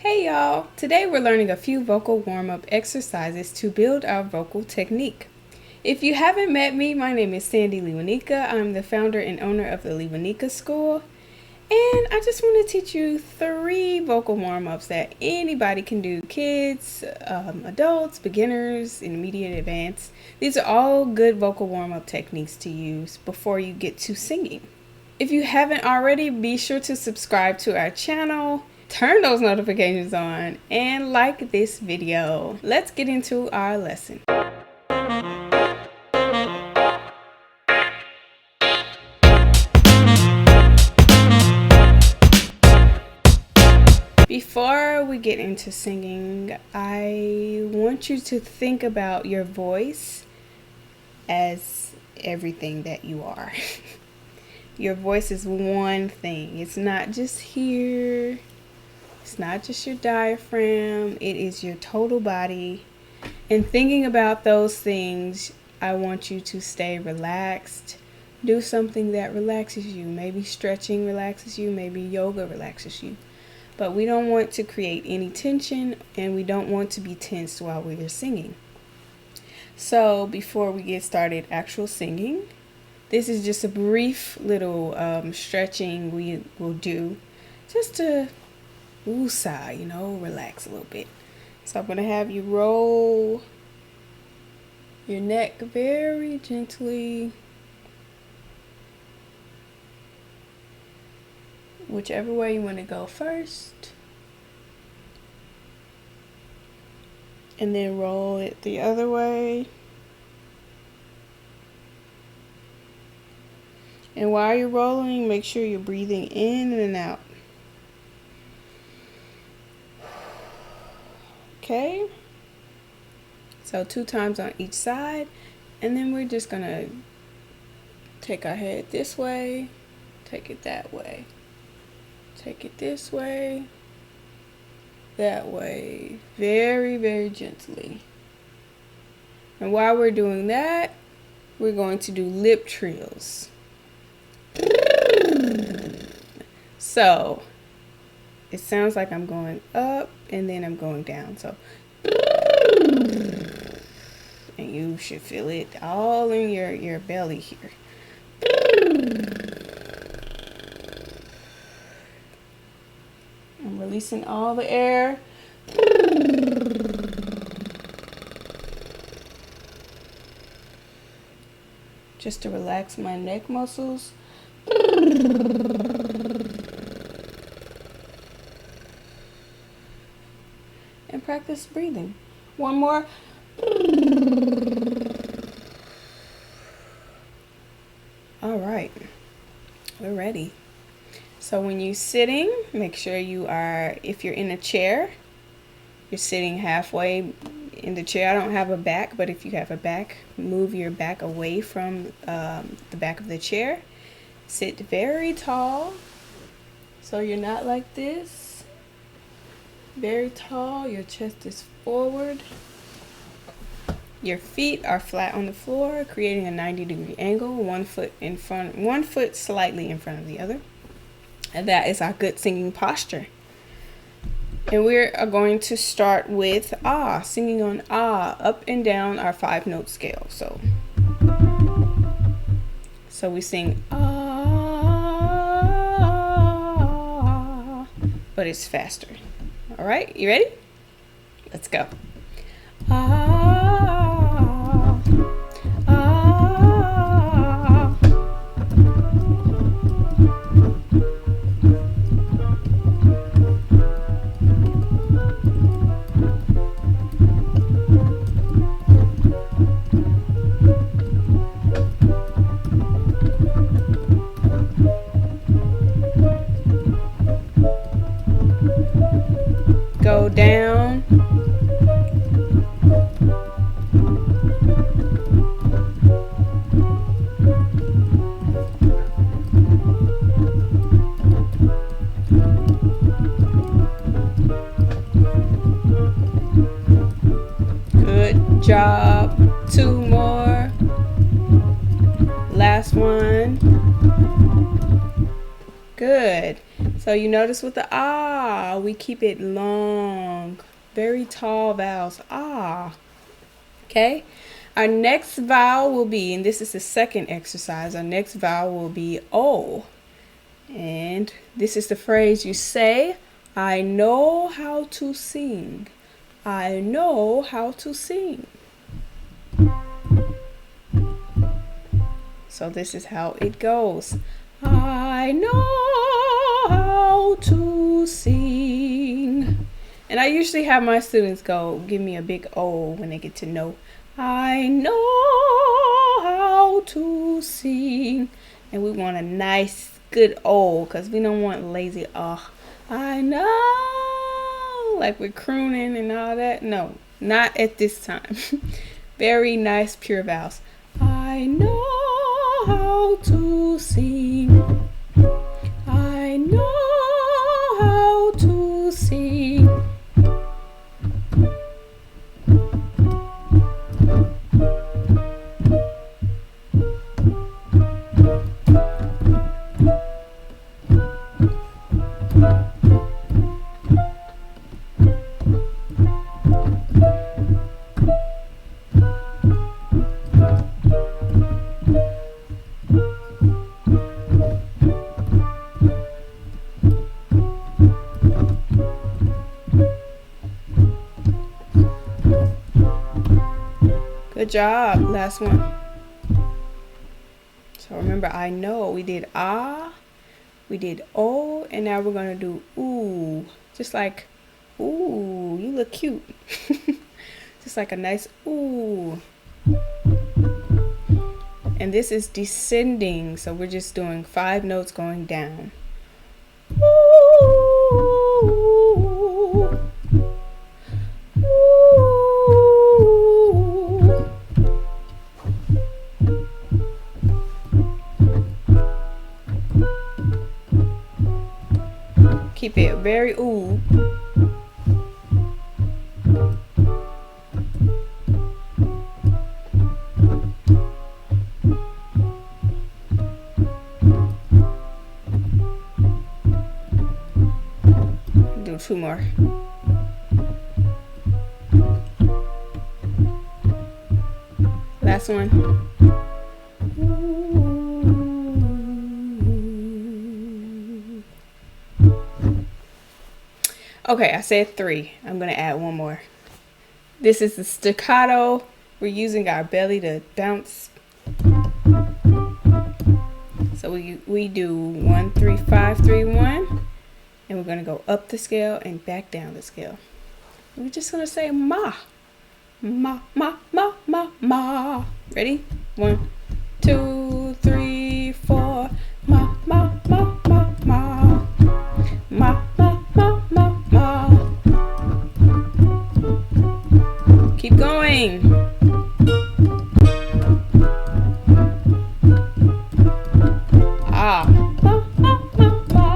Hey y'all! Today we're learning a few vocal warm-up exercises to build our vocal technique. If you haven't met me, my name is Sandi. I'm the founder and owner of the Lewanika School, and I just want to teach you 3 vocal warm-ups that anybody can do. Kids, adults, beginners, intermediate, advanced. These are all good vocal warm-up techniques to use before you get to singing. If you haven't already, be sure to subscribe to our channel, turn those notifications on, and like this video. Let's get into our lesson. Before we get into singing, I want you to think about your voice as everything that you are. Your voice is one thing. It's not just here. It's not just your diaphragm. It is your total body. And thinking about those things, I want you to stay relaxed. Do something that relaxes you. Maybe stretching relaxes you. Maybe yoga relaxes you. But we don't want to create any tension, and we don't want to be tensed while we are singing. So before we get started actual singing, this is just a brief little stretching we will do just to woosah, relax a little bit. So I'm going to have you roll your neck very gently, whichever way you want to go first, and then roll it the other way. And while you're rolling, make sure you're breathing in and out. Okay, so 2 times on each side, and then we're just gonna take our head this way, take it that way, take it this way, that way, very, very gently. And while we're doing that, we're going to do lip trills. So it sounds like I'm going up and then I'm going down. So, and you should feel it all in your belly here. I'm releasing all the air. Just to relax my neck muscles. And practice breathing. One more. All right, we're ready. So when you're sitting, make sure you are, if you're in a chair, you're sitting halfway in the chair. I don't have a back, but if you have a back, move your back away from the back of the chair. Sit very tall, so you're not like this. Very tall, your chest is forward. Your feet are flat on the floor, creating a 90-degree angle, 1 foot in front, 1 foot slightly in front of the other. And that is our good singing posture. And we're going to start with ah, singing on ah, up and down our 5-note scale. So we sing ah, but it's faster. All right, you ready? Let's go. Ah, ah. Go down. Good job. 2 more. Last one. Good. So So you notice with the ah, we keep it long, very tall vowels, ah. Okay, our next vowel will be, and this is the second exercise, our next vowel will be O. And this is the phrase you say, I know how to sing. I know how to sing. So this is how it goes. I know how to sing. And I usually have my students go give me a big O when they get to know. I know how to sing. And we want a nice, good O, because we don't want lazy I know, like we're crooning and all that. No, not at this time. Very nice, pure vowels. I know how to sing. I know how to sing. Good job. Last one. So remember, I know we did ah, we did oh, and now we're going to do ooh. Just like, ooh, you look cute. Just like a nice ooh. And this is descending, so we're just doing 5 notes going down. Ooh. Keep it very ooh. Do 2 more. Last one. Okay, I said 3. I'm going to add 1 more. This is the staccato. We're using our belly to bounce. So we do 1, 3, 5, 3, 1. And we're going to go up the scale and back down the scale. We're just going to say ma. Ma, ma, ma, ma, ma. Ready? 1, 2, 3, 4. Ma, ma, ma, ma, ma. Ma, ma, ma, ma, ma. Keep going. Ah. Ma, ma, ma, ma.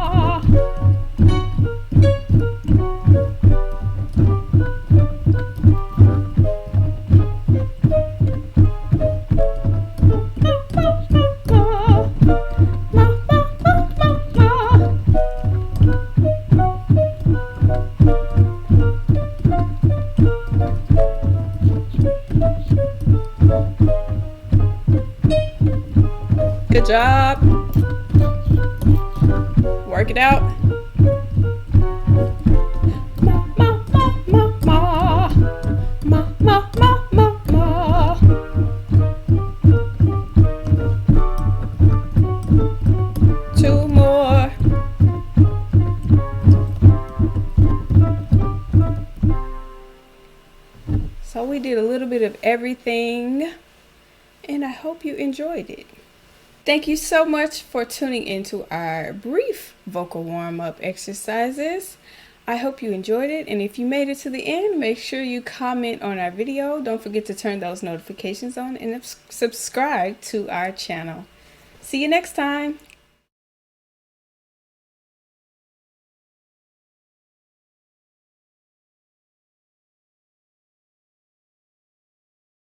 Good job. Work it out. Ma, ma, ma, ma, ma. Ma, ma, ma, ma, ma. Two more. So we did a little bit of everything, and I hope you enjoyed it. Thank you so much for tuning into our brief vocal warm-up exercises. I hope you enjoyed it, and if you made it to the end, make sure you comment on our video. Don't forget to turn those notifications on and subscribe to our channel. See you next time.